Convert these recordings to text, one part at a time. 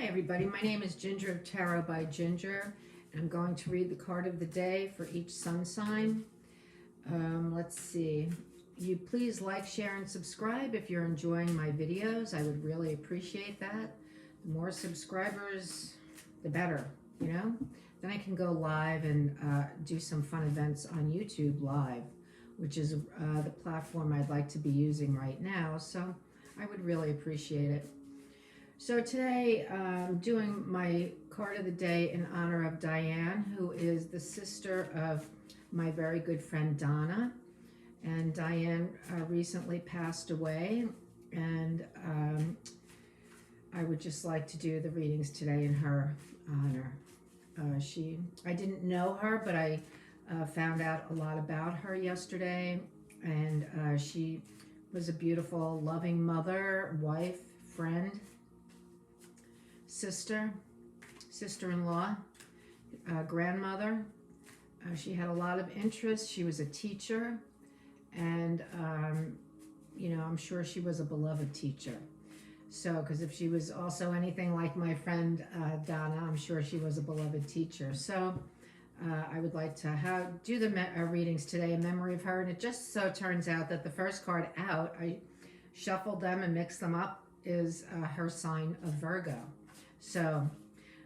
Hi everybody, my name is Ginger of Tarot by Ginger, and I'm going to read the card of the day for each sun sign. Let's see. You please like, share, and subscribe if you're enjoying my videos. I would really appreciate that. The more subscribers, the better, you know? Then I can go live and do some fun events on YouTube Live, which is the platform I'd like to be using right now, so I would really appreciate it. So today I'm doing my card of the day in honor of Diane, who is the sister of my very good friend Donna. And Diane recently passed away, and I would just like to do the readings today in her honor. I didn't know her, but I found out a lot about her yesterday, and she was a beautiful, loving mother, wife, friend, sister-in-law, grandmother. She had a lot of interests. She was a teacher, and you know, I'm sure she was a beloved teacher. So, because if she was also anything like my friend Donna, I'm sure she was a beloved teacher. So I would like to do the readings today in memory of her. And it just so turns out that the first card out, I shuffled them and mixed them up, is her sign of Virgo. So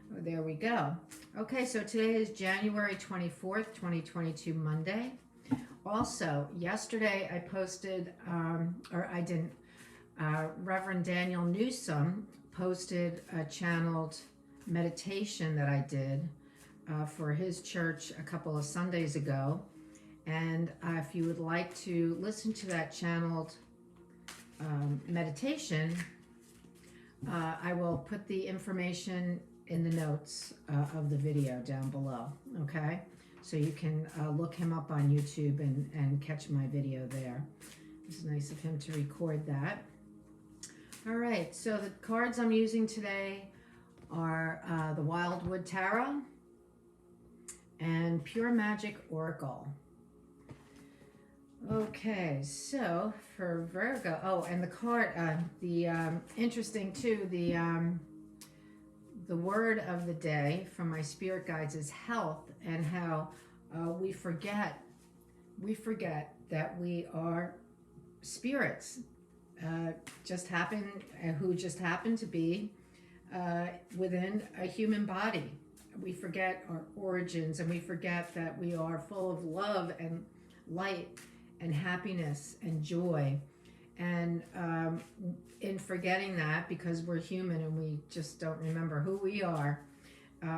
there we go. Okay, so today is January 24th, 2022, Monday. Also, yesterday I posted, Reverend Daniel Neusom posted a channeled meditation that I did for his church a couple of Sundays ago. And if you would like to listen to that channeled meditation, I will put the information in the notes of the video down below, okay? So you can look him up on YouTube and catch my video there. It's nice of him to record that. All right, so the cards I'm using today are the Wildwood Tarot and Pure Magic Oracle. Okay, so for Virgo, oh, and the card, interesting too, the word of the day from my spirit guides is health, and how we forget that we are spirits, who just happen to be within a human body. We forget our origins, and we forget that we are full of love and light and happiness and joy. And in forgetting that, because we're human and we just don't remember who we are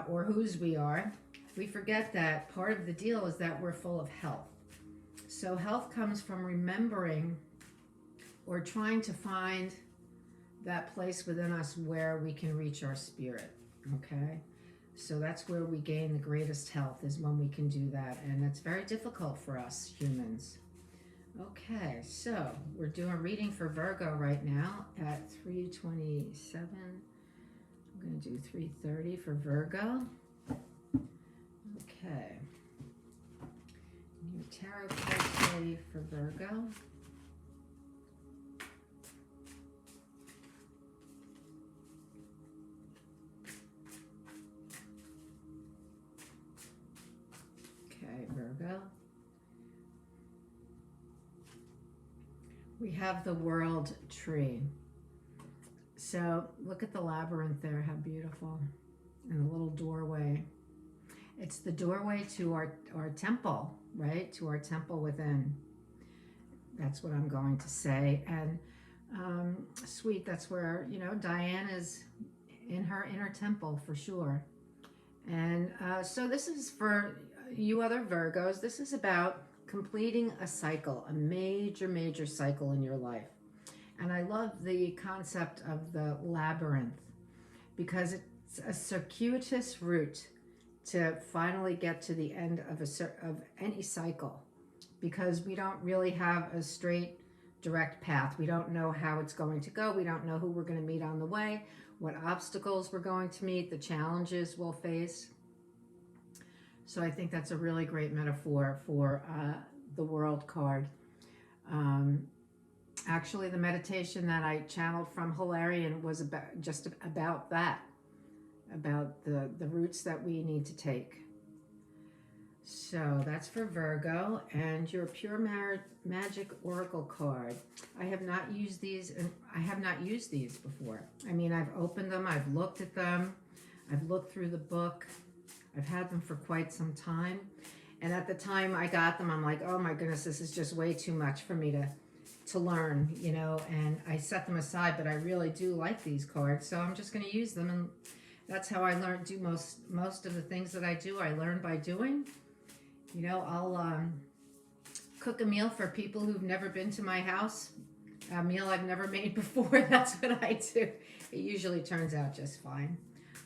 or whose we are, we forget that part of the deal is that we're full of health. So health comes from remembering or trying to find that place within us where we can reach our spirit, okay? So that's where we gain the greatest health, is when we can do that. And it's very difficult for us humans. Okay, so we're doing a reading for Virgo right now at 3:27. I'm going to do 3:30 for Virgo. Okay. Your tarot cards ready for Virgo. Okay, Virgo. We have the World Tree. So look at the labyrinth there, how beautiful. And the little doorway. It's the doorway to our temple, right? To our temple within. That's what I'm going to say. And sweet, that's where, you know, Diane is in her inner temple for sure. And so this is for you other Virgos. This is about completing a cycle, a major cycle in your life. And I love the concept of the labyrinth, because it's a circuitous route to finally get to the end of any cycle, because we don't really have a straight, direct path. We don't know how it's going to go. We don't know who we're going to meet on the way, what obstacles we're going to meet, the challenges we'll face. So I think that's a really great metaphor for the World card. Actually, the meditation that I channeled from Hilarion was just about that. about the routes that we need to take. So that's for Virgo, and your pure magic oracle card. I have not used these, and I have not used these before. I mean, I've opened them, I've looked at them, I've looked through the book. I've had them for quite some time. And at the time I got them, I'm like, oh my goodness, this is just way too much for me to learn, you know, and I set them aside, but I really do like these cards, so I'm just going to use them. And that's how I learn, do most of the things that I do. I learn by doing. You know, I'll cook a meal for people who've never been to my house, a meal I've never made before. That's what I do. It usually turns out just fine.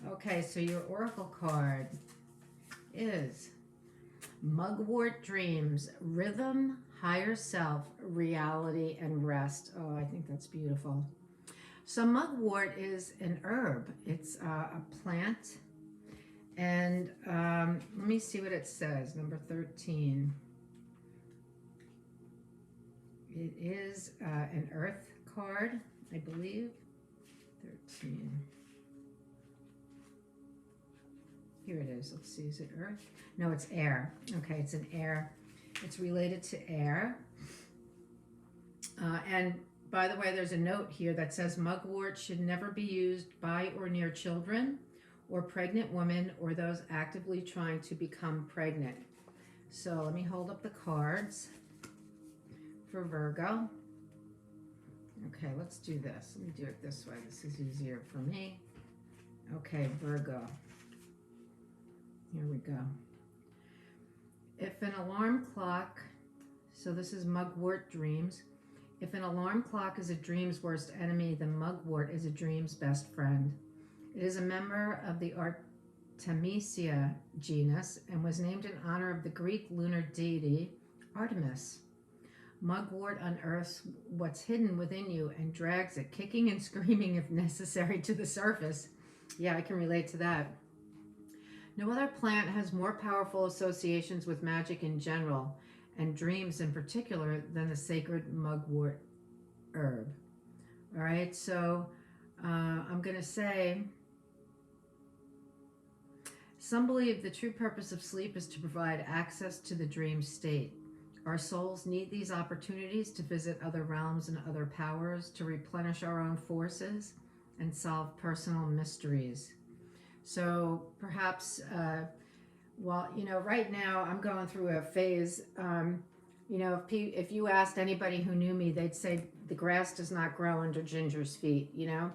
Okay, so your oracle card is Mugwort Dreams, Rhythm, Higher Self, Reality, and Rest. Oh, I think that's beautiful. So mugwort is an herb. It's a plant. And let me see what it says, number 13. It is an earth card, I believe. 13. Here it is. Let's see, is it earth? No, it's air. Okay, it's an air. It's related to air. And by the way, there's a note here that says mugwort should never be used by or near children or pregnant women or those actively trying to become pregnant. So let me hold up the cards for Virgo. Okay, let's do this. Let me do it this way. This is easier for me. Okay, Virgo. Here we go. If an alarm clock, so this is Mugwort Dreams. If an alarm clock is a dream's worst enemy, then Mugwort is a dream's best friend. It is a member of the Artemisia genus and was named in honor of the Greek lunar deity Artemis. Mugwort unearths what's hidden within you and drags it, kicking and screaming if necessary, to the surface. Yeah, I can relate to that. No other plant has more powerful associations with magic in general and dreams in particular than the sacred mugwort herb. All right, so I'm going to say, some believe the true purpose of sleep is to provide access to the dream state. Our souls need these opportunities to visit other realms and other powers, to replenish our own forces and solve personal mysteries. So perhaps, well, you know, right now I'm going through a phase, you know, if you asked anybody who knew me, they'd say the grass does not grow under Ginger's feet, you know.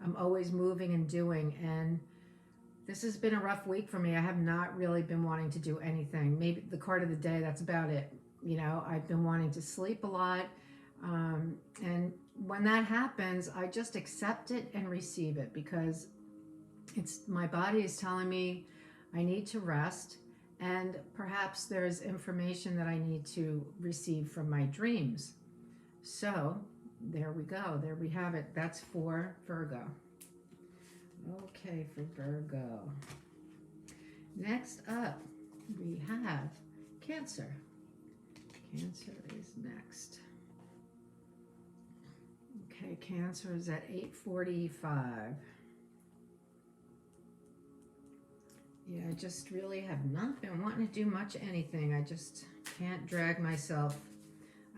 I'm always moving and doing, and this has been a rough week for me. I have not really been wanting to do anything. Maybe the card of the day, that's about it. You know, I've been wanting to sleep a lot, and when that happens, I just accept it and receive it, because it's, my body is telling me I need to rest, and perhaps there's information that I need to receive from my dreams. So there we go. There we have it. That's for Virgo. Okay, for Virgo. Next up, we have Cancer. Cancer is next. Okay, Cancer is at 8:45. Yeah, I just really have not been wanting to do much anything. I just can't drag myself.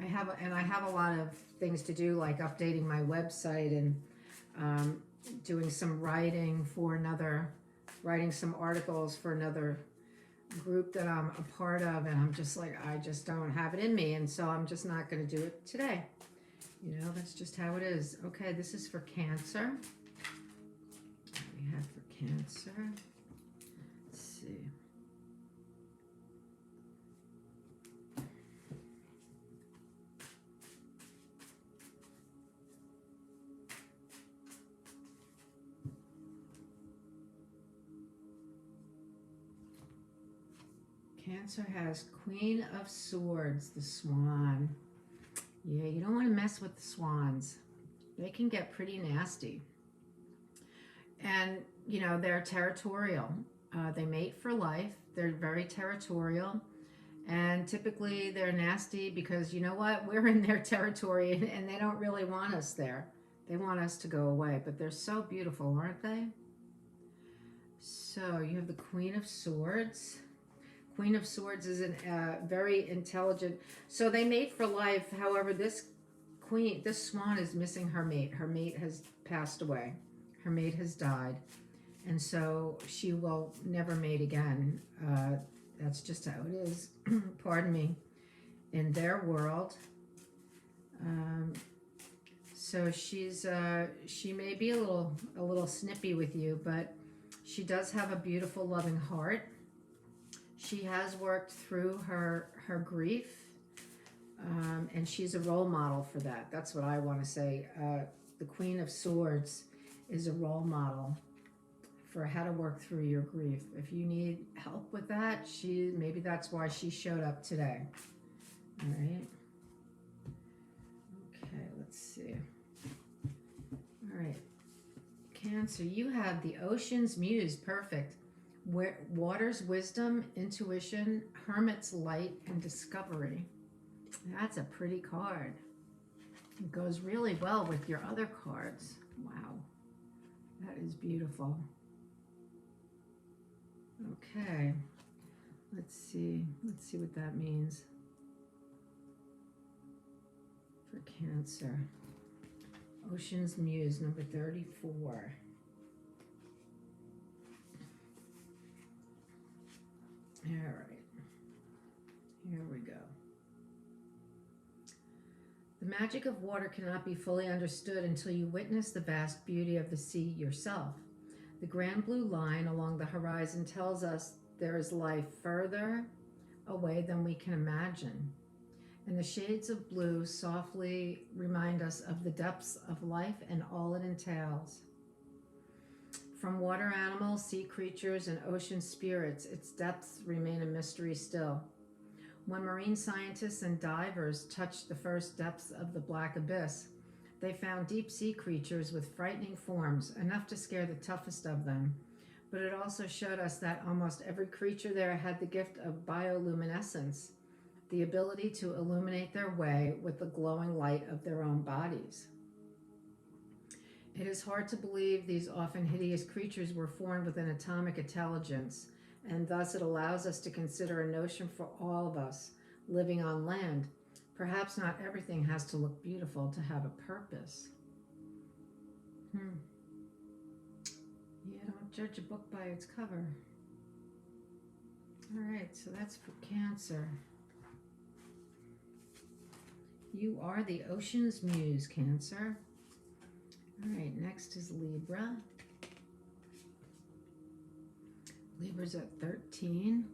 I have a lot of things to do, like updating my website and doing some writing for writing some articles for another group that I'm a part of, and I'm just like, I just don't have it in me, and so I'm just not going to do it today. You know, that's just how it is. Okay, this is for Cancer. What we have for Cancer. Let's see. Cancer has Queen of Swords, the Swan. Yeah, you don't want to mess with the swans. They can get pretty nasty. And, you know, they're territorial. They mate for life. They're very territorial. And typically they're nasty because, you know what? We're in their territory and they don't really want us there. They want us to go away. But they're so beautiful, aren't they? So you have the Queen of Swords. Queen of Swords is a very intelligent. So they mate for life. However, this swan is missing her mate. Her mate has passed away. Her mate has died. And so she will never mate again. That's just how it is. Pardon me. In their world. So she may be a little snippy with you, but she does have a beautiful, loving heart. She has worked through her grief, and she's a role model for that. That's what I want to say. The Queen of Swords is a role model for how to work through your grief. If you need help with that, maybe that's why she showed up today. All right. Okay, let's see. All right. Cancer, you have the Ocean's Muse. Perfect. Water's wisdom, intuition, Hermit's light, and discovery. That's a pretty card. It goes really well with your other cards. Wow. That is beautiful. Okay. Let's see. Let's see what that means for Cancer. Ocean's Muse, number 34. All right, here we go. The magic of water cannot be fully understood until you witness the vast beauty of the sea yourself. The grand blue line along the horizon tells us there is life further away than we can imagine. And the shades of blue softly remind us of the depths of life and all it entails. From water animals, sea creatures, and ocean spirits, its depths remain a mystery still. When marine scientists and divers touched the first depths of the black abyss, they found deep sea creatures with frightening forms, enough to scare the toughest of them. But it also showed us that almost every creature there had the gift of bioluminescence, the ability to illuminate their way with the glowing light of their own bodies. It is hard to believe these often hideous creatures were formed with an atomic intelligence, and thus it allows us to consider a notion for all of us living on land. Perhaps not everything has to look beautiful to have a purpose. Yeah, don't judge a book by its cover. All right, so that's for Cancer. You are the Ocean's Muse, Cancer. All right, next is Libra. Libra's at 13.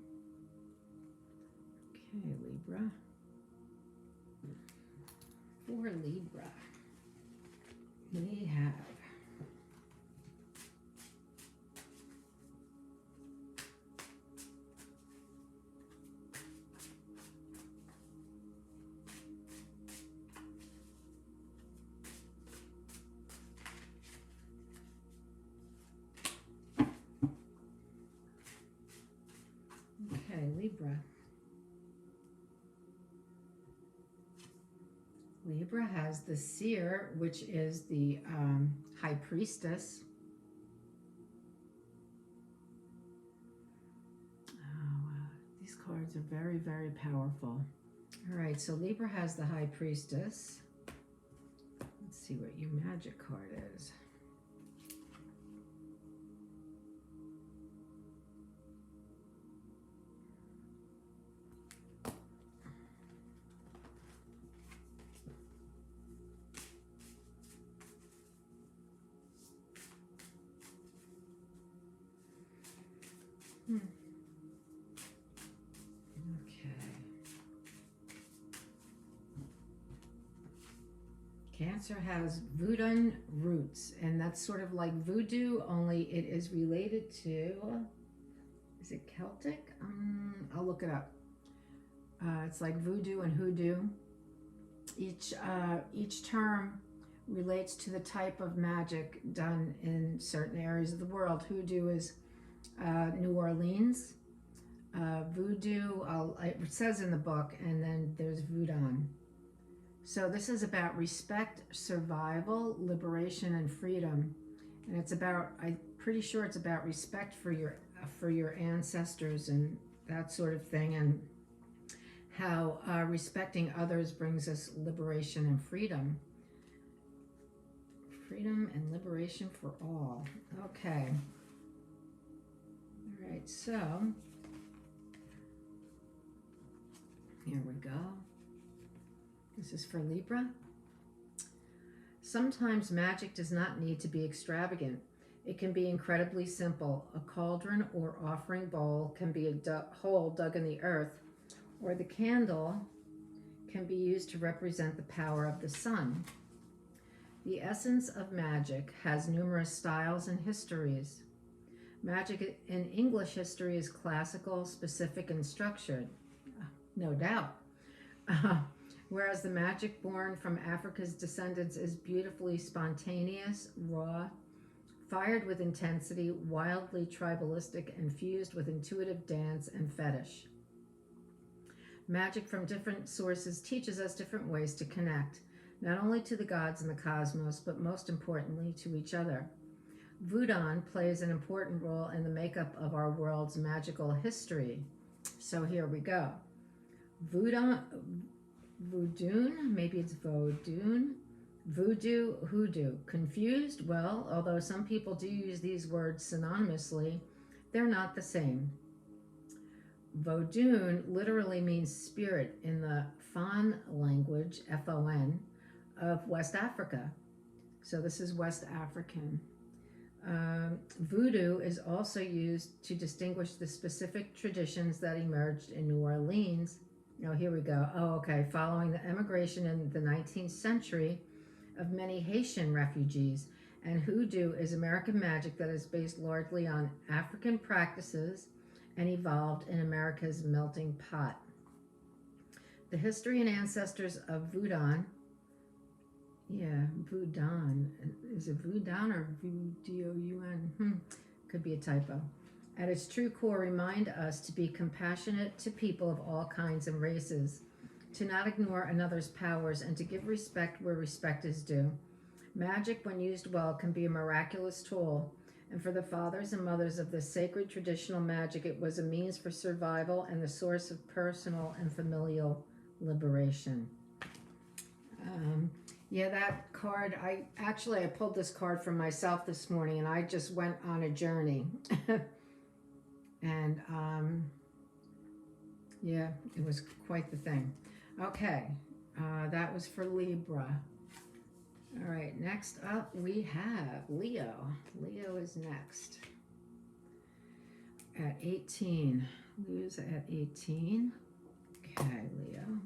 Okay, Libra. For Libra, we have Libra. Libra has the Seer, which is the High Priestess. These cards are very, very powerful. All right, so Libra has the High Priestess. Let's see what your magic card is. Cancer has Voodoo roots, and that's sort of like voodoo, only it is related to, is it Celtic? I'll look it up. It's like voodoo and hoodoo. Each term relates to the type of magic done in certain areas of the world. Hoodoo is New Orleans. Voodoo, it says in the book, and then there's voodoo. So this is about respect, survival, liberation, and freedom. And it's about, I'm pretty sure it's about respect for your ancestors and that sort of thing, and how respecting others brings us liberation and freedom. Freedom and liberation for all. Okay. All right, so here we go. This is for Libra. Sometimes magic does not need to be extravagant. It can be incredibly simple. A cauldron or offering bowl can be a hole dug in the earth, or the candle can be used to represent the power of the sun. The essence of magic has numerous styles and histories. Magic in English history is classical, specific, and structured, no doubt. Whereas the magic born from Africa's descendants is beautifully spontaneous, raw, fired with intensity, wildly tribalistic, and fused with intuitive dance and fetish. Magic from different sources teaches us different ways to connect, not only to the gods and the cosmos, but most importantly to each other. Voodoo plays an important role in the makeup of our world's magical history. So here we go. Voodoo, maybe it's Voodoo, voodoo, hoodoo. Confused? Well, although some people do use these words synonymously, they're not the same. Vodun literally means spirit in the Fon language, F-O-N, of West Africa. So this is West African. Voodoo is also used to distinguish the specific traditions that emerged in New Orleans. Oh, here we go. Oh, okay. Following the emigration in the 19th century of many Haitian refugees. And hoodoo is American magic that is based largely on African practices and evolved in America's melting pot. The history and ancestors of Voodoo, Voodoo. Is it Voodoo or Voodoo? Could be a typo. At its true core, remind us to be compassionate to people of all kinds and races, to not ignore another's powers, and to give respect where respect is due. Magic, when used well, can be a miraculous tool, and for the fathers and mothers of this sacred traditional magic, it was a means for survival and the source of personal and familial liberation. That card, I pulled this card for myself this morning, and I just went on a journey. And it was quite the thing. Okay, that was for Libra. All right, next up we have Leo. Leo is next at 18. Leo's at 18. Okay, Leo.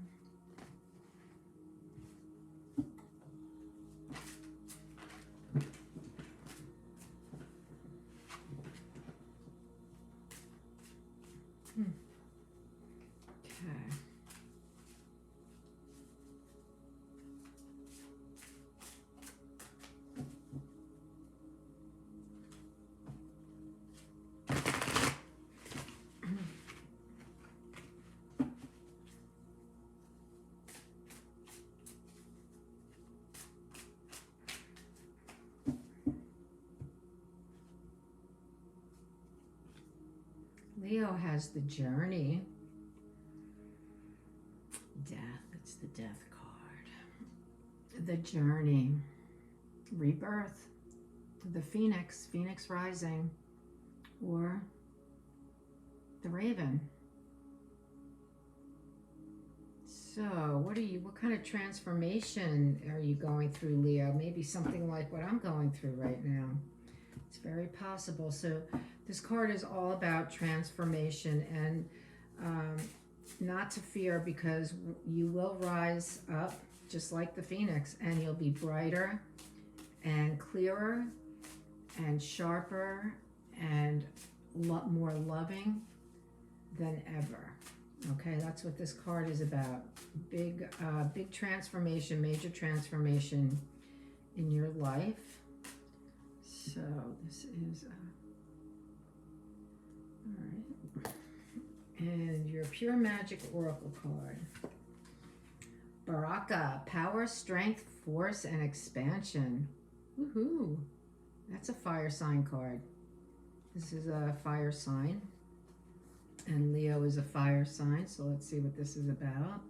Leo has the journey. Death. It's the death card. The journey. Rebirth. The phoenix. Phoenix rising. Or the raven. So, what kind of transformation are you going through, Leo? Maybe something like what I'm going through right now. It's very possible. So this card is all about transformation and not to fear, because you will rise up just like the phoenix, and you'll be brighter and clearer and sharper and more loving than ever. Okay, that's what this card is about. Big transformation, major transformation in your life. So this is all right, and your pure magic oracle card. Baraka, power, strength, force, and expansion. Woohoo! That's a fire sign card. This is a fire sign. And Leo is a fire sign, so let's see what this is about.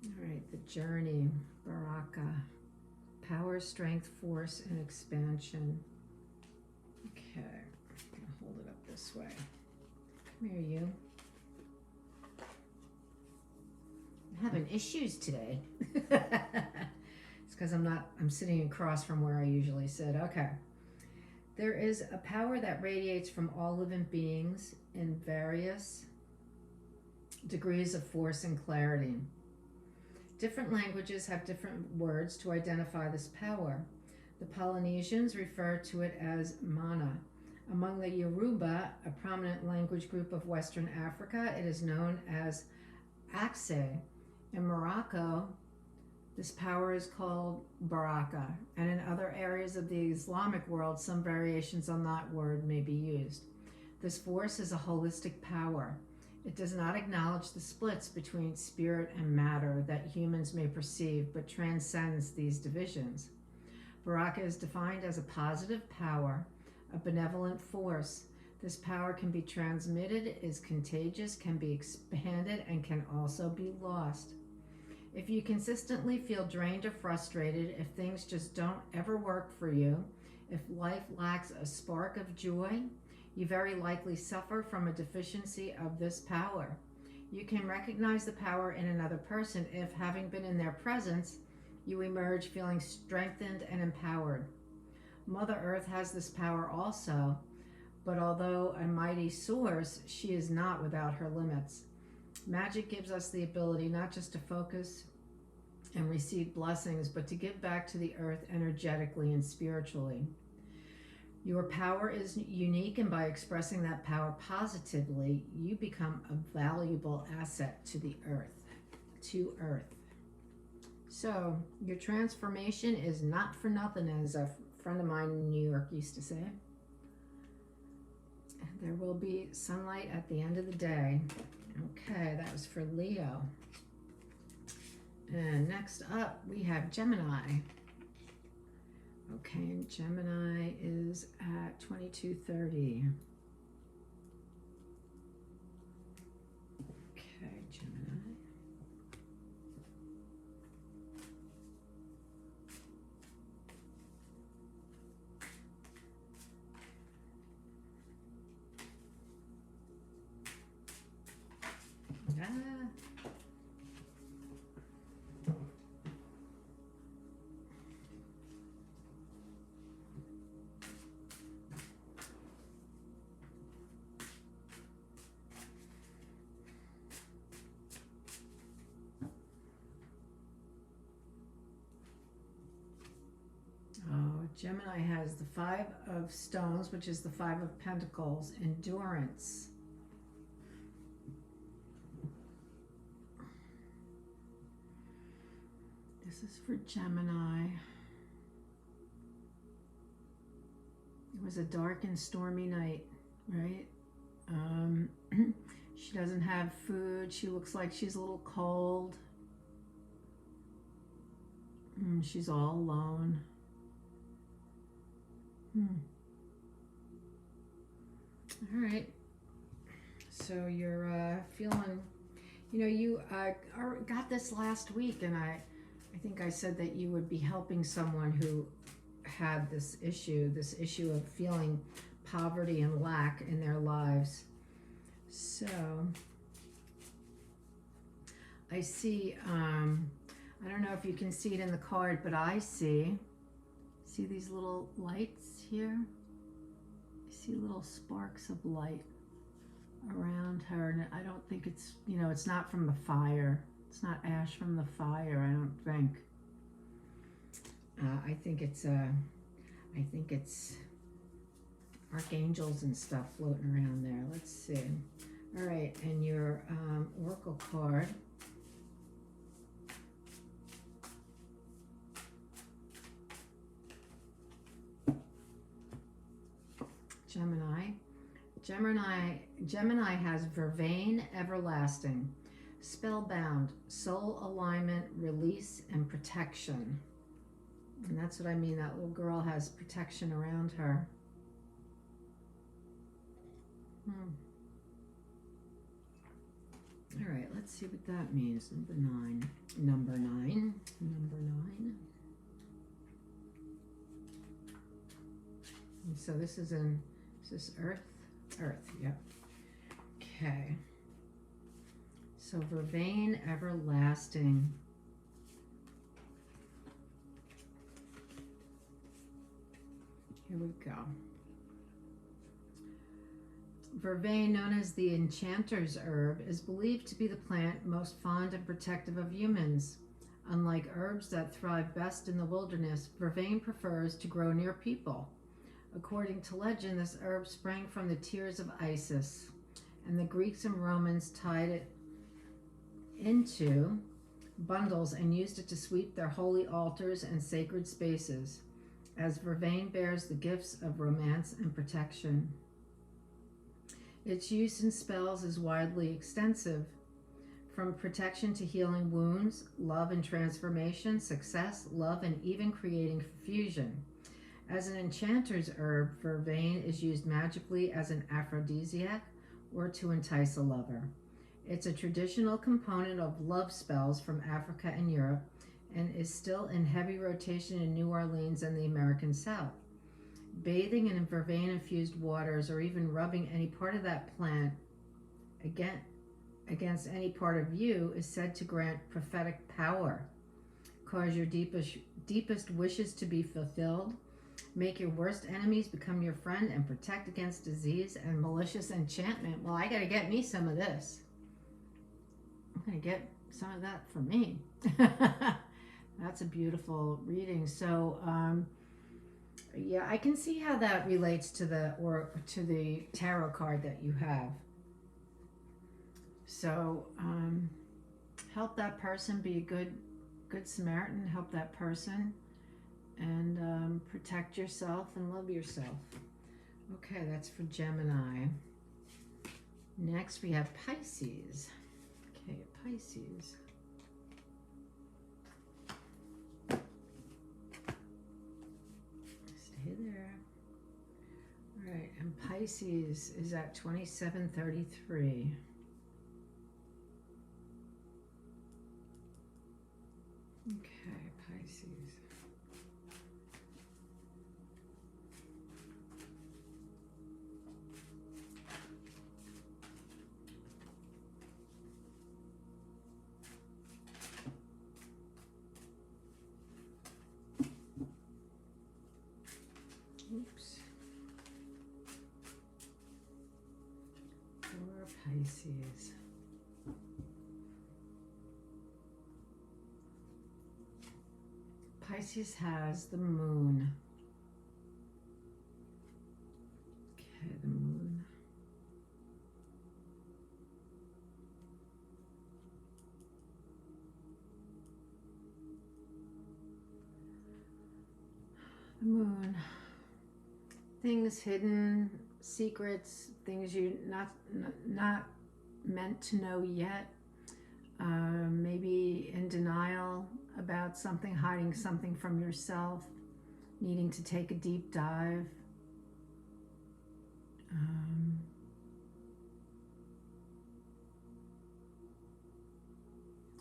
All right, the journey, Baraka. Power, strength, force, and expansion. Okay, I'm going to hold it up this way. Come here, you. I'm having issues today. It's because I'm sitting across from where I usually sit. Okay. There is a power that radiates from all living beings in various degrees of force and clarity. Different languages have different words to identify this power. The Polynesians refer to it as mana. Among the Yoruba, a prominent language group of Western Africa, it is known as Akse. In Morocco, this power is called Baraka, and in other areas of the Islamic world, some variations on that word may be used. This force is a holistic power. It does not acknowledge the splits between spirit and matter that humans may perceive, but transcends these divisions. Baraka is defined as a positive power, a benevolent force. This power can be transmitted, is contagious, can be expanded, and can also be lost. If you consistently feel drained or frustrated, if things just don't ever work for you, if life lacks a spark of joy, you very likely suffer from a deficiency of this power. You can recognize the power in another person if, having been in their presence, you emerge feeling strengthened and empowered. Mother Earth has this power also, but although a mighty source, she is not without her limits. Magic gives us the ability not just to focus and receive blessings, but to give back to the earth energetically and spiritually. Your power is unique, and by expressing that power positively, you become a valuable asset to the earth, to Earth. So, your transformation is not for nothing, as a friend of mine in New York used to say. There will be sunlight at the end of the day. Okay, that was for Leo. And next up, we have Gemini. Okay, and Gemini is at 2230. Okay, Gemini. Gemini has the Five of Stones, which is the Five of Pentacles, endurance. This is for Gemini. It was a dark and stormy night, right? She doesn't have food. She looks like she's a little cold. She's all alone. All right. So you're feeling, you got this last week, and I think I said that you would be helping someone who had this issue of feeling poverty and lack in their lives. So I see, I don't know if you can see it in the card, but I see these little lights here? I see little sparks of light around her, and I don't think it's, it's not from the fire. It's not ash from the fire, I don't think. I think it's archangels and stuff floating around there. Let's see. All right, and your oracle card. Gemini has Vervain Everlasting, spellbound, soul alignment, release, and protection. And that's what I mean, that little girl has protection around her. All right, let's see what that means. Number nine. Number nine. And so this is this Earth? Earth, yep. Okay. So Vervain Everlasting. Here we go. Vervain, known as the enchanter's herb, is believed to be the plant most fond and protective of humans. Unlike herbs that thrive best in the wilderness, vervain prefers to grow near people. According to legend, this herb sprang from the tears of Isis, and the Greeks and Romans tied it into bundles and used it to sweep their holy altars and sacred spaces, as vervain bears the gifts of romance and protection. Its use in spells is widely extensive, from protection to healing wounds, love and transformation, success, love, and even creating fusion. As an enchanter's herb, vervain is used magically as an aphrodisiac or to entice a lover. It's a traditional component of love spells from Africa and Europe, and is still in heavy rotation in New Orleans and the American South. Bathing in vervain-infused waters, or even rubbing any part of that plant against any part of you, is said to grant prophetic power, cause your deepest wishes to be fulfilled, make your worst enemies become your friend, and protect against disease and malicious enchantment. Well, I gotta get me some of this. I'm gonna get some of that for me. That's a beautiful reading. So, yeah, I can see how that relates to the tarot card that you have. So, help that person, be a good Samaritan. Help that person, and protect yourself and love yourself. Okay, that's for Gemini. Next, we have Pisces. Okay, Pisces. Stay there. All right, and Pisces is at 2733. Okay, Pisces. Oops. For Pisces. Pisces has the moon. Okay, the moon. The moon. Things hidden, secrets, things you're not meant to know yet. Maybe in denial about something, hiding something from yourself, needing to take a deep dive.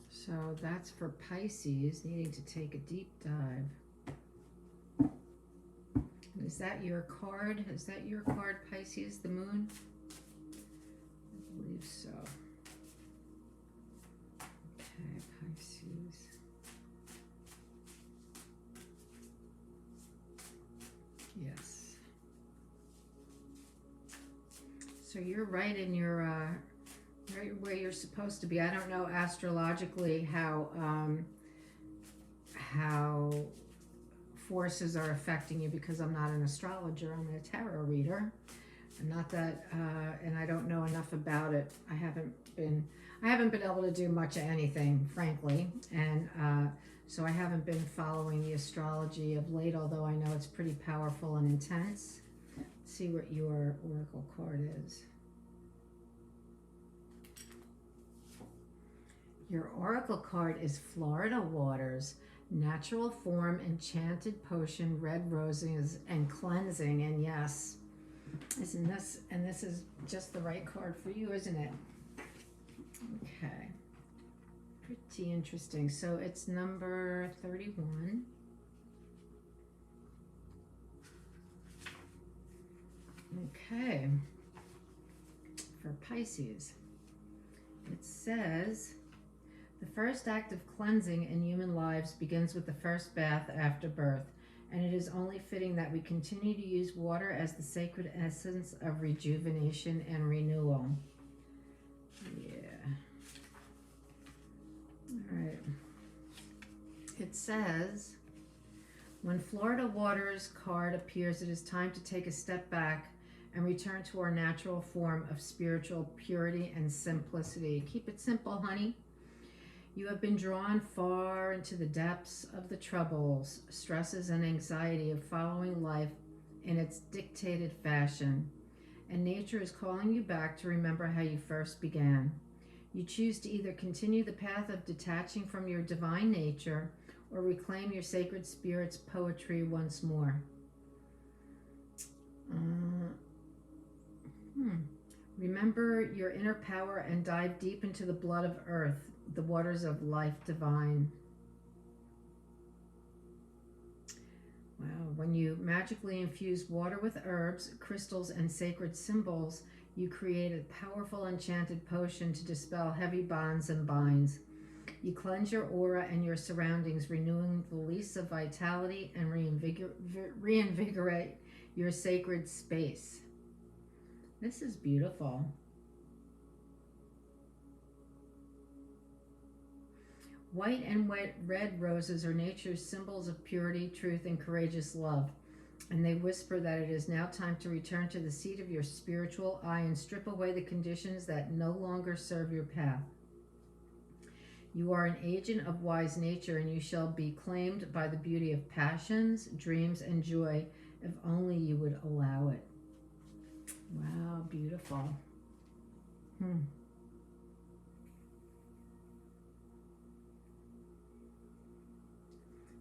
So that's for Pisces, needing to take a deep dive. Is that your card? Is that your card, Pisces, the moon? I believe so. Okay, Pisces. Yes. So you're right in your right where you're supposed to be. I don't know astrologically how forces are affecting you, because I'm not an astrologer. I'm a tarot reader. I'm not that, and I don't know enough about it. I haven't been able to do much of anything, frankly, and so I haven't been following the astrology of late, although I know it's pretty powerful and intense. Let's see what your oracle card is. Your oracle card is Florida waters. Natural form, enchanted potion, red roses, and cleansing. And yes, isn't this, and this is just the right card for you, isn't it? Okay. Pretty interesting. So it's number 31. Okay. For Pisces, it says, the first act of cleansing in human lives begins with the first bath after birth, and it is only fitting that we continue to use water as the sacred essence of rejuvenation and renewal. Yeah. All right. It says, when Florida Waters card appears, it is time to take a step back and return to our natural form of spiritual purity and simplicity. Keep it simple, honey. You have been drawn far into the depths of the troubles, stresses, and anxiety of following life in its dictated fashion, and nature is calling you back to remember how you first began. You choose to either continue the path of detaching from your divine nature or reclaim your sacred spirit's poetry once more. Remember your inner power and dive deep into the blood of earth, the waters of life divine. Wow, when you magically infuse water with herbs, crystals, and sacred symbols, you create a powerful enchanted potion to dispel heavy bonds and binds. You cleanse your aura and your surroundings, renewing the lease of vitality and reinvigorate your sacred space. This is beautiful. White and red roses are nature's symbols of purity, truth, and courageous love, and they whisper that it is now time to return to the seat of your spiritual eye and strip away the conditions that no longer serve your path. You are an agent of wise nature, and you shall be claimed by the beauty of passions, dreams, and joy, if only you would allow it. Wow, beautiful.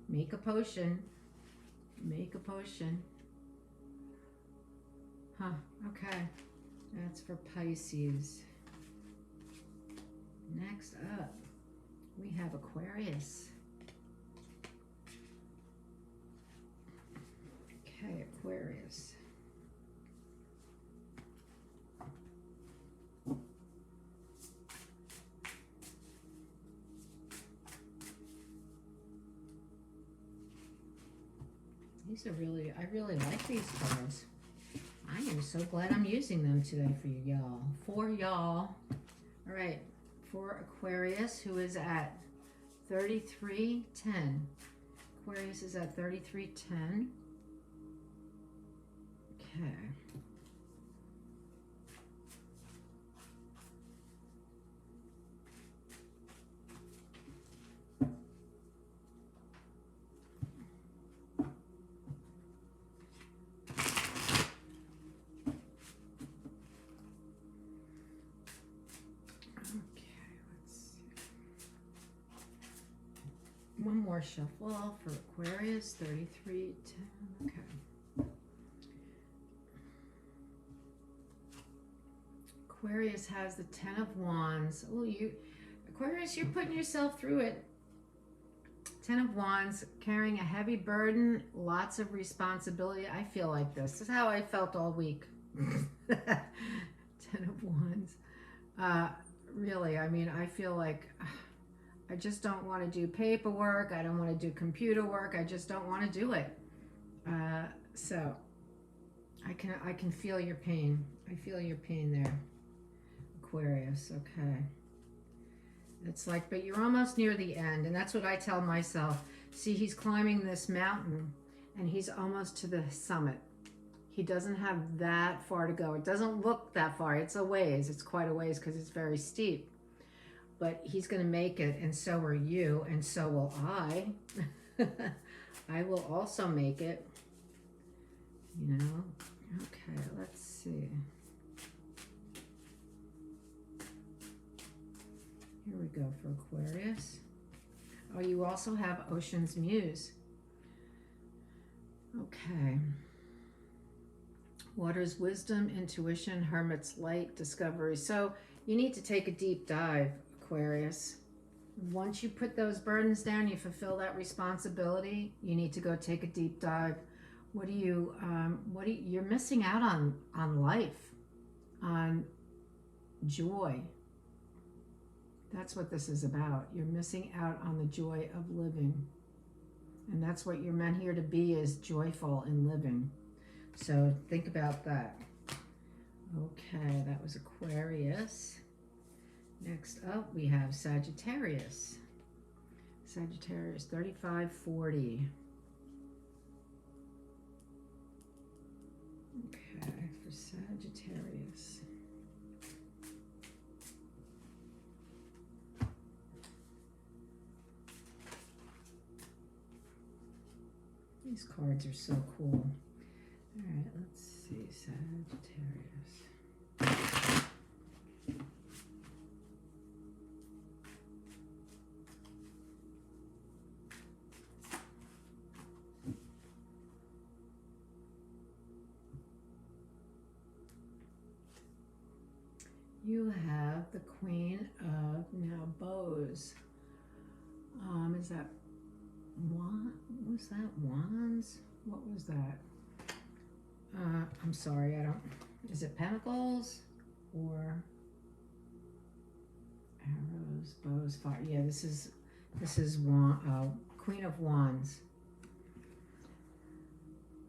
Make a potion. Make a potion. Okay. That's for Pisces. Next up, we have Aquarius. Okay, Aquarius. These are really, I really like these cards. I am so glad I'm using them today for you, y'all. For y'all. All right, for Aquarius, who is at 3310. Aquarius is at 3310. Okay. One more shuffle for Aquarius, 3310. Okay. Aquarius has the 10 of Wands. Oh, Aquarius, you're putting yourself through it. 10 of Wands, carrying a heavy burden, lots of responsibility. I feel like this. This is how I felt all week. 10 of Wands. Really, I mean, I feel like I just don't want to do paperwork. I don't want to do computer work. I just don't want to do it. So I can feel your pain. I feel your pain there, Aquarius. Okay. It's like, but you're almost near the end, and that's what I tell myself. See, he's climbing this mountain, and he's almost to the summit. He doesn't have that far to go. It doesn't look that far. It's a ways. It's quite a ways because it's very steep. But he's going to make it, and so are you, and so will I. I will also make it. You know? Okay, let's see. Here we go for Aquarius. Oh, you also have Ocean's Muse. Okay. Water's wisdom, intuition, hermit's light, discovery. So you need to take a deep dive, Aquarius. Once you put those burdens down, you fulfill that responsibility, you need to go take a deep dive. You're missing out on life, on joy. That's what this is about. You're missing out on the joy of living. And that's what you're meant here to be, is joyful in living. So think about that. Okay, that was Aquarius. Next up, we have Sagittarius. Sagittarius, 3540. Okay, for Sagittarius. These cards are so cool. All right, let's see, Sagittarius. You have the Queen of Bows. Is that wand? Was that wands? What was that? I'm sorry, I don't. Is it pentacles or arrows, bows, fire? Yeah, this is Queen of Wands.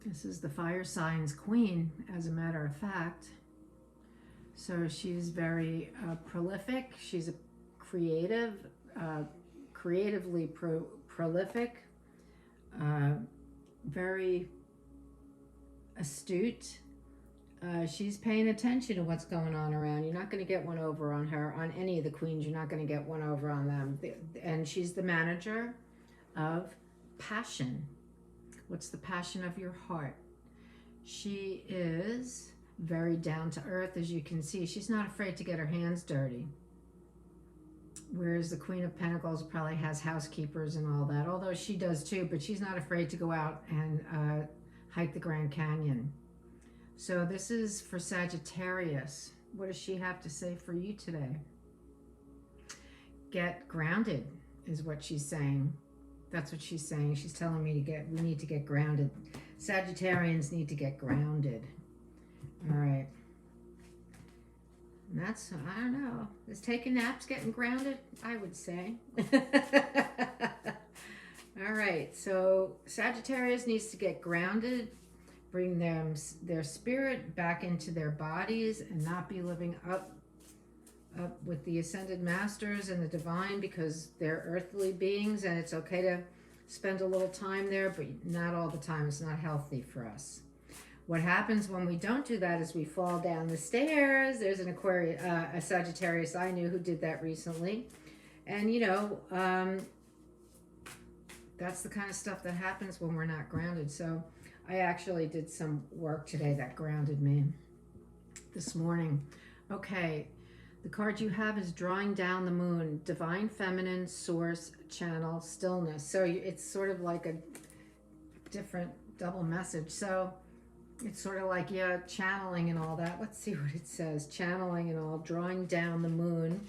This is the fire signs queen, as a matter of fact. So she's very prolific. She's a creative, creatively prolific, very astute. She's paying attention to what's going on around. You're not going to get one over on her. On any of the queens, you're not going to get one over on them. And she's the manager of passion. What's the passion of your heart? She is very down to earth, as you can see. She's not afraid to get her hands dirty. Whereas the Queen of Pentacles probably has housekeepers and all that, although she does too, but she's not afraid to go out and hike the Grand Canyon. So this is for Sagittarius. What does she have to say for you today? Get grounded is what she's saying. That's what she's saying. She's telling me we need to get grounded. Sagittarians need to get grounded. All right. And that's, I don't know. Is taking naps getting grounded? I would say. All right. So Sagittarius needs to get grounded, bring their spirit back into their bodies, and not be living up with the Ascended Masters and the Divine, because they're earthly beings, and it's okay to spend a little time there, but not all the time. It's not healthy for us. What happens when we don't do that is we fall down the stairs. There's an Aquarius, a Sagittarius I knew who did that recently. And, you know, that's the kind of stuff that happens when we're not grounded. So I actually did some work today that grounded me this morning. Okay, the card you have is Drawing Down the Moon, Divine Feminine, Source, Channel, Stillness. So it's sort of like a different double message. So it's sort of like, yeah, channeling and all that. Let's see what it says. Channeling and all, drawing down the moon.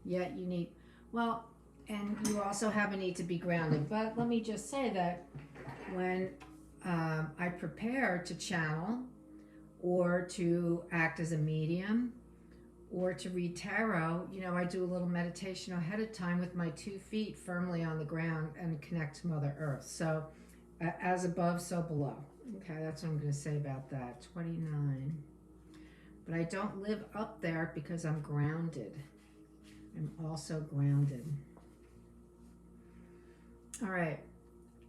Yet you need, well, and you also have a need to be grounded. But let me just say that when I prepare to channel or to act as a medium or to read tarot, you know, I do a little meditation ahead of time with my 2 feet firmly on the ground and connect to Mother Earth. So as above, so below. Okay, that's what I'm going to say about that. 29. But I don't live up there because I'm grounded. I'm also grounded. All right.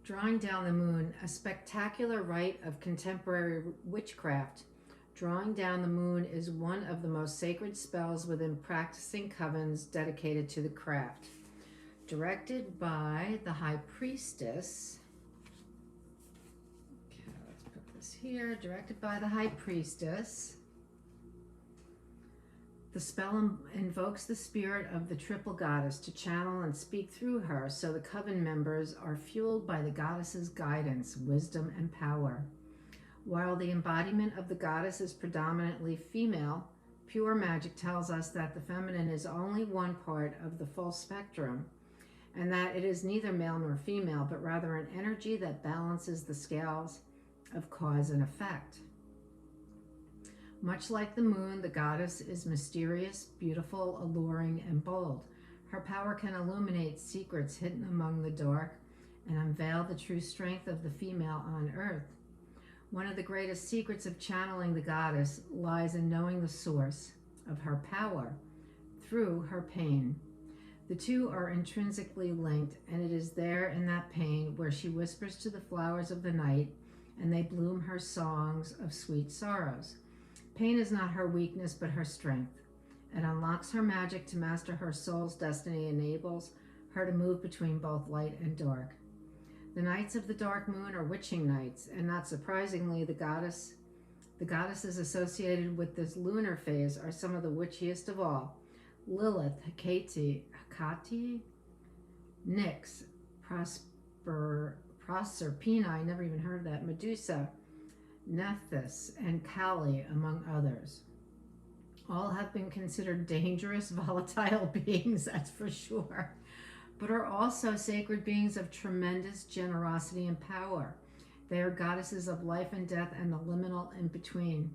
Drawing down the moon, a spectacular rite of contemporary witchcraft. Drawing down the moon is one of the most sacred spells within practicing covens dedicated to the craft. Directed by the High Priestess. Okay, let's put this here. Directed by the High Priestess. The spell invokes the spirit of the triple goddess to channel and speak through her, so the coven members are fueled by the goddess's guidance, wisdom, and power. While the embodiment of the goddess is predominantly female, pure magic tells us that the feminine is only one part of the full spectrum, and that it is neither male nor female, but rather an energy that balances the scales of cause and effect. Much like the moon, the goddess is mysterious, beautiful, alluring, and bold. Her power can illuminate secrets hidden among the dark and unveil the true strength of the female on earth. One of the greatest secrets of channeling the goddess lies in knowing the source of her power through her pain. The two are intrinsically linked, and it is there in that pain where she whispers to the flowers of the night, and they bloom her songs of sweet sorrows. Pain is not her weakness, but her strength. It unlocks her magic to master her soul's destiny, enables her to move between both light and dark. The nights of the dark moon are witching nights, and not surprisingly, the goddesses associated with this lunar phase are some of the witchiest of all. Lilith, Hecate, Nyx, Proserpina, I never even heard of that, Medusa, Nephthys, and Kali, among others. All have been considered dangerous, volatile beings, that's for sure, but are also sacred beings of tremendous generosity and power. They are goddesses of life and death and the liminal in between.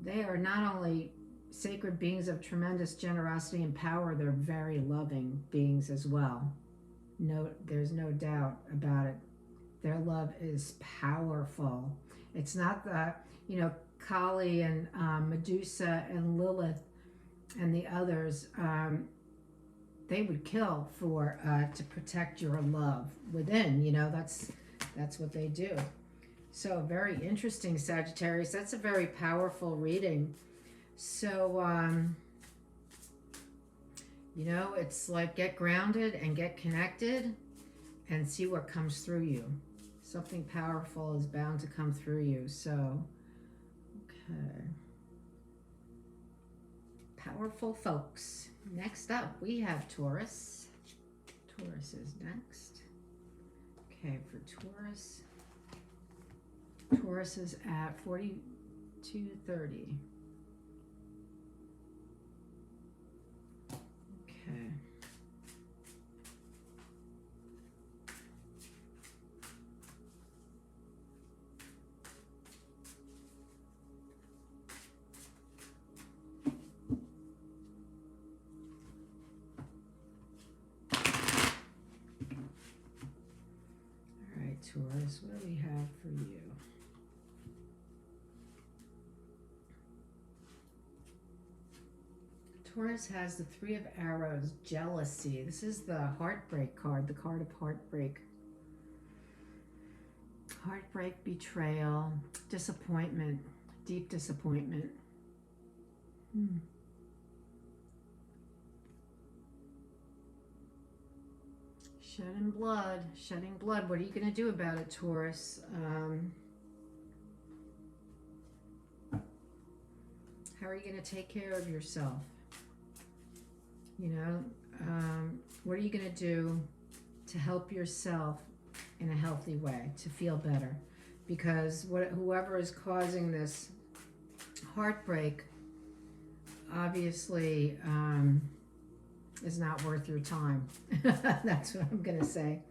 They are not only sacred beings of tremendous generosity and power, they're very loving beings as well. There's no doubt about it. Their love is powerful. It's not the, Kali and Medusa and Lilith and the others, they would kill to protect your love within, that's what they do. So very interesting, Sagittarius. That's a very powerful reading. So, it's like get grounded and get connected and see what comes through you. Something powerful is bound to come through you. So, okay. Powerful folks. Next up, we have Taurus. Taurus is next. Okay, for Taurus. Taurus is at 4230. Okay. Taurus, what do we have for you? Taurus has the Three of Arrows, jealousy. This is the heartbreak card, the card of heartbreak. Heartbreak, betrayal, disappointment, deep disappointment. Shedding blood. What are you going to do about it, Taurus? How are you going to take care of yourself? What are you going to do to help yourself in a healthy way, to feel better? Because whoever is causing this heartbreak, obviously, is not worth your time. That's what I'm going to say.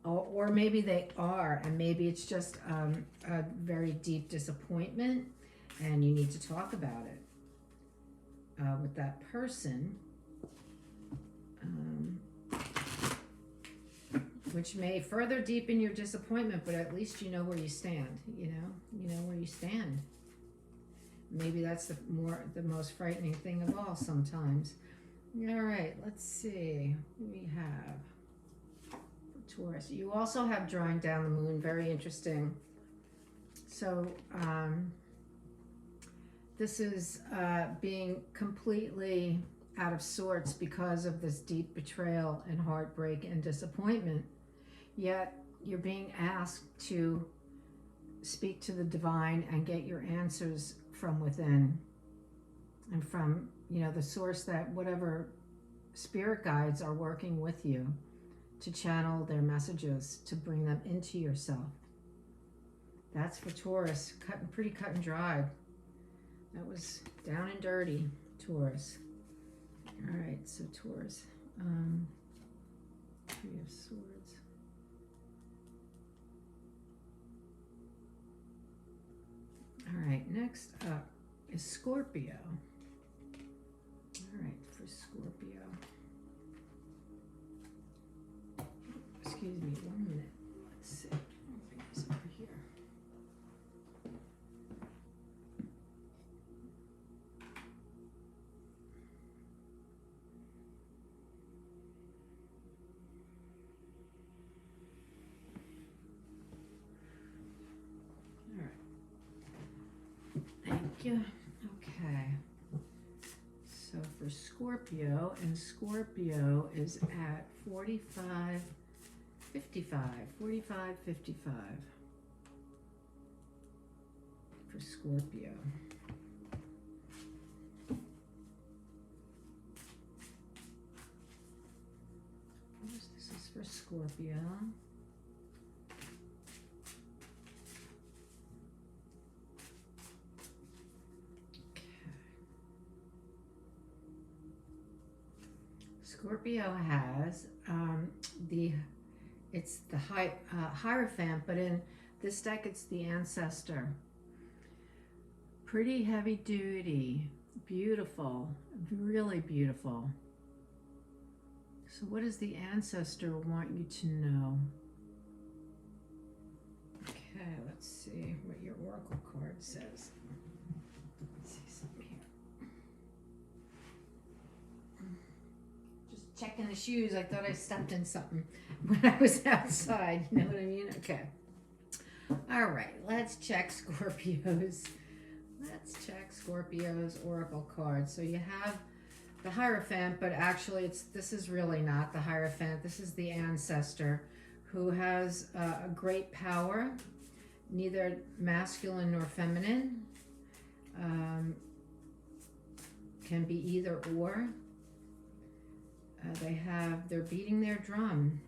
Or maybe they are, and maybe it's just a very deep disappointment, and you need to talk about it with that person, which may further deepen your disappointment, but at least you know where you stand. You know where you stand. Maybe that's the most frightening thing of all sometimes. All right, let's see what we have for Taurus. You also have drawing down the moon, very interesting. So this is being completely out of sorts because of this deep betrayal and heartbreak and disappointment. Yet you're being asked to speak to the divine and get your answers from within and from you know, the source, that whatever spirit guides are working with you to channel their messages, to bring them into yourself. That's for Taurus. Pretty cut and dried. That was down and dirty, Taurus. All right, so Taurus. Three of Swords. All right, next up is Scorpio. All right, for Scorpio. Excuse me, 1 minute. Let's see. I'll bring this over here. All right. Thank you. Okay. So for Scorpio, and Scorpio is at 45, 55, 45, 55 for Scorpio. This is for Scorpio. Scorpio has it's the Hierophant, but in this deck it's the Ancestor. Pretty heavy duty, beautiful, really beautiful. So what does the Ancestor want you to know? Okay, let's see what your Oracle card says. Let's see something here. Just checking the shoes. I thought I stepped in something when I was outside. You know what I mean? Okay. All right, let's check Scorpio's. Let's check Scorpio's Oracle card. So you have the Hierophant, but actually this is really not the Hierophant. This is the Ancestor, who has a great power, neither masculine nor feminine. Can be either or. They're beating their drum.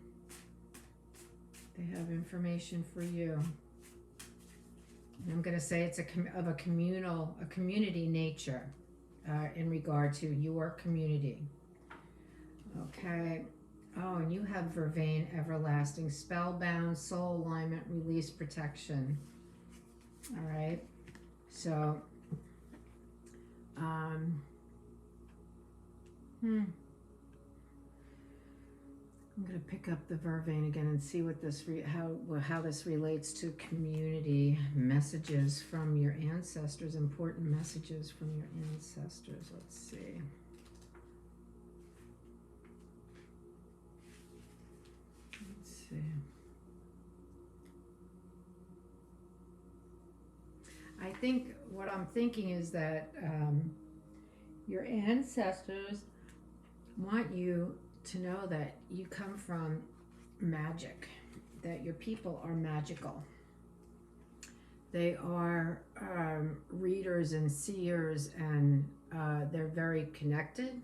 They have information for you. And I'm going to say it's a community nature in regard to your community. Okay. Oh, and you have Vervain Everlasting, spellbound, soul alignment, release, protection. All right. So, I'm going to pick up the Vervain again and see what this how this relates to community messages from your ancestors, important messages from your ancestors. Let's see. Let's see. I think what I'm thinking is that your ancestors want you to know that you come from magic, that your people are magical. They are readers and seers, and they're very connected.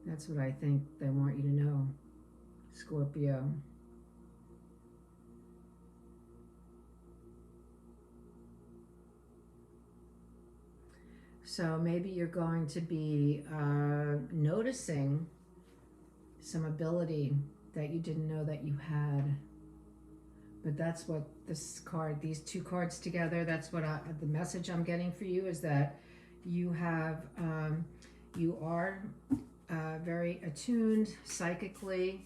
That's what I think they want you to know, Scorpio. So maybe you're going to be noticing some ability that you didn't know that you had. But that's what this card, these two cards together, that's what the message I'm getting for you is that you have, you are very attuned psychically,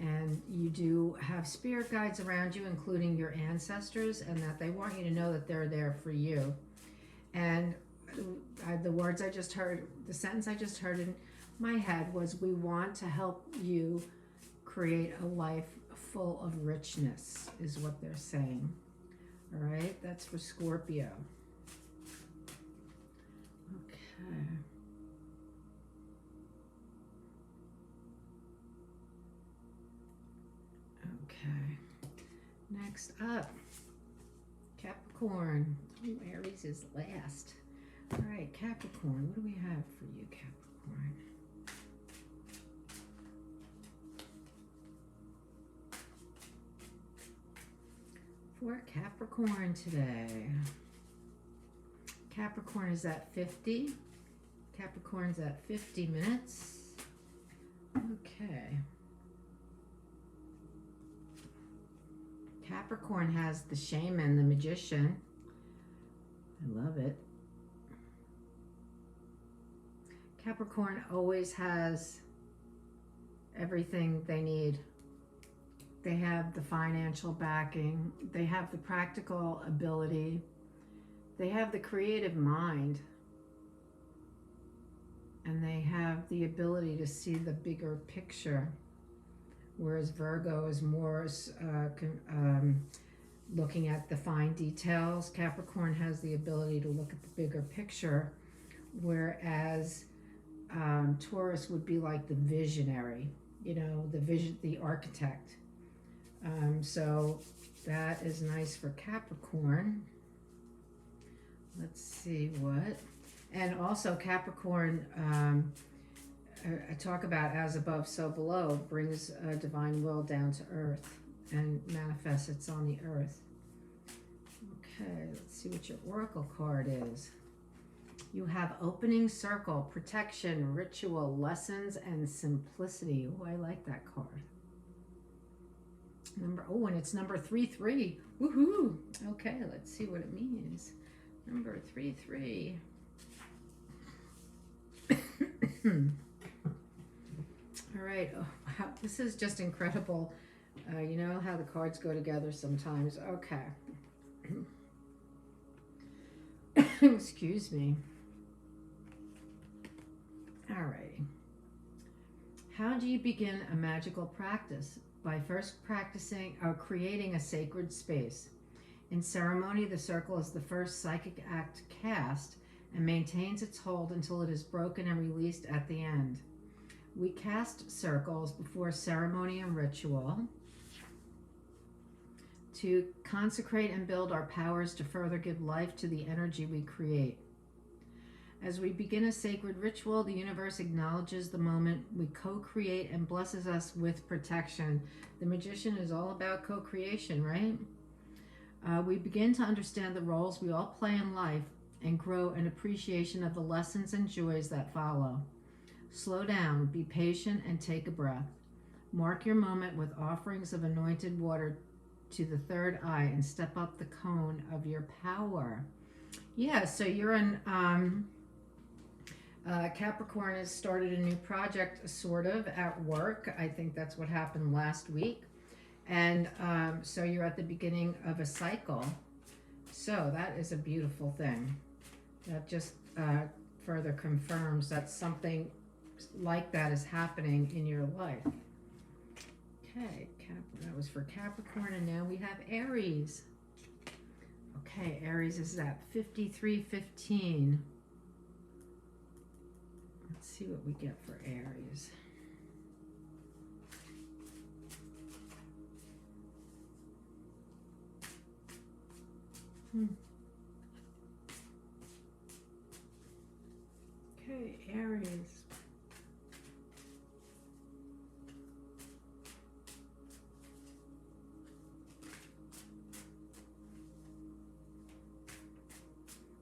and you do have spirit guides around you, including your ancestors, and that they want you to know that they're there for you. And the words I just heard, the sentence I just heard in my head was, we want to help you create a life full of richness, is what they're saying. All right, that's for Scorpio. Okay. Okay. Next up, Capricorn. Ooh, Aries is last. All right, Capricorn, what do we have for you, Capricorn? For Capricorn today. Capricorn is at 50. Capricorn's at 50 minutes. Okay. Capricorn has the shaman, the magician. I love it. Capricorn always has everything they need. They have the financial backing. They have the practical ability. They have the creative mind. And they have the ability to see the bigger picture. Whereas Virgo is more looking at the fine details. Capricorn has the ability to look at the bigger picture. Whereas Taurus would be like the visionary, you know, the architect. So that is nice for Capricorn. Let's see what. And also Capricorn, I talk about as above, so below, brings divine will down to earth and manifests it's on the earth. Okay, let's see what your oracle card is. You have opening circle, protection, ritual, lessons, and simplicity. Oh, I like that card. And it's number 33. Woohoo! Okay, let's see what it means. Number 33. All right. Oh, wow. This is just incredible. You know how the cards go together sometimes. Okay. Excuse me. All right. How do you begin a magical practice? By first practicing or creating a sacred space. In ceremony, the circle is the first psychic act cast and maintains its hold until it is broken and released at the end. We cast circles before ceremony and ritual to consecrate and build our powers to further give life to the energy we create. As we begin a sacred ritual, the universe acknowledges the moment we co-create and blesses us with protection. The magician is all about co-creation, right? We begin to understand the roles we all play in life and grow an appreciation of the lessons and joys that follow. Slow down, be patient, and take a breath. Mark your moment with offerings of anointed water to the third eye and step up the cone of your power. Yeah, so you're in... Capricorn has started a new project, sort of, at work. I think that's what happened last week. And so you're at the beginning of a cycle. So that is a beautiful thing. That just further confirms that something like that is happening in your life. Okay, that was for Capricorn, and now we have Aries. Okay, Aries is at 53:15. Let's see what we get for Aries. Okay, Aries.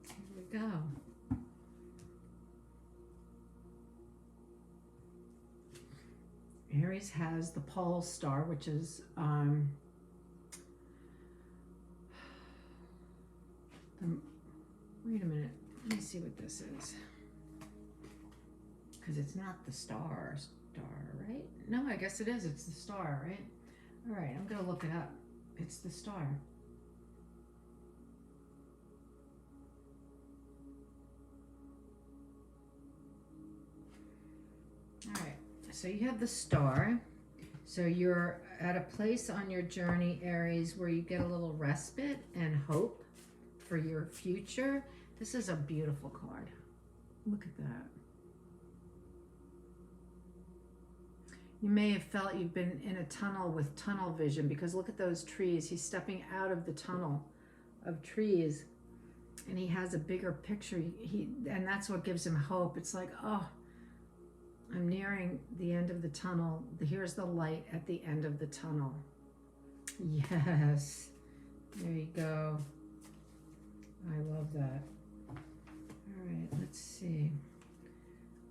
Here we go. Aries has the pole star, which is wait a minute, let me see what this is, because it's not the star, right? No, I guess it is. It's the star, right? All right, I'm gonna look it up. It's the star. All right. So you have the star. So you're at a place on your journey, Aries, where you get a little respite and hope for your future. This is a beautiful card. Look at that. You may have felt you've been in a tunnel with tunnel vision, because look at those trees. He's stepping out of the tunnel of trees. and he has a bigger picture. And that's what gives him hope. It's like, oh, I'm nearing the end of the tunnel. Here's the light at the end of the tunnel. Yes. There you go. I love that. All right, let's see.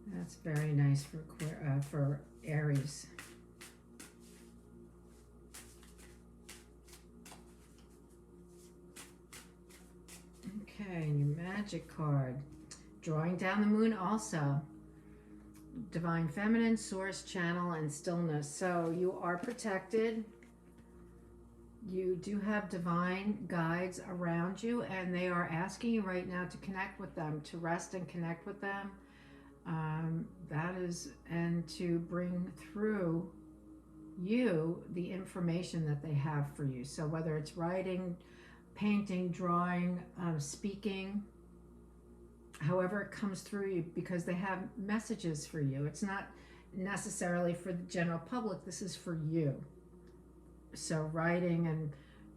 That's very nice for Aries. Okay, your magic card. Drawing down the moon also. Divine feminine, source, channel, and stillness. So you are protected. You do have divine guides around you, and they are asking you right now to connect with them, to rest and connect with them. And to bring through you the information that they have for you. So whether it's writing, painting, drawing, speaking, however it comes through you, because they have messages for you. It's not necessarily for the general public. This is for you. So writing and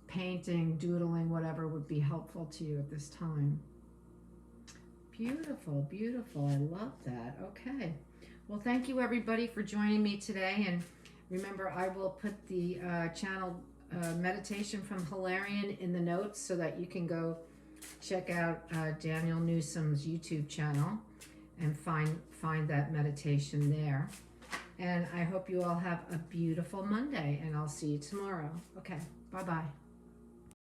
painting, doodling, whatever would be helpful to you at this time. Beautiful, beautiful. I love that. Okay. Well, thank you everybody for joining me today. And remember, I will put the channel meditation from Hilarion in the notes so that you can go check out Daniel Neusom's YouTube channel and find that meditation there. And I hope you all have a beautiful Monday, and I'll see you tomorrow. Okay, bye-bye.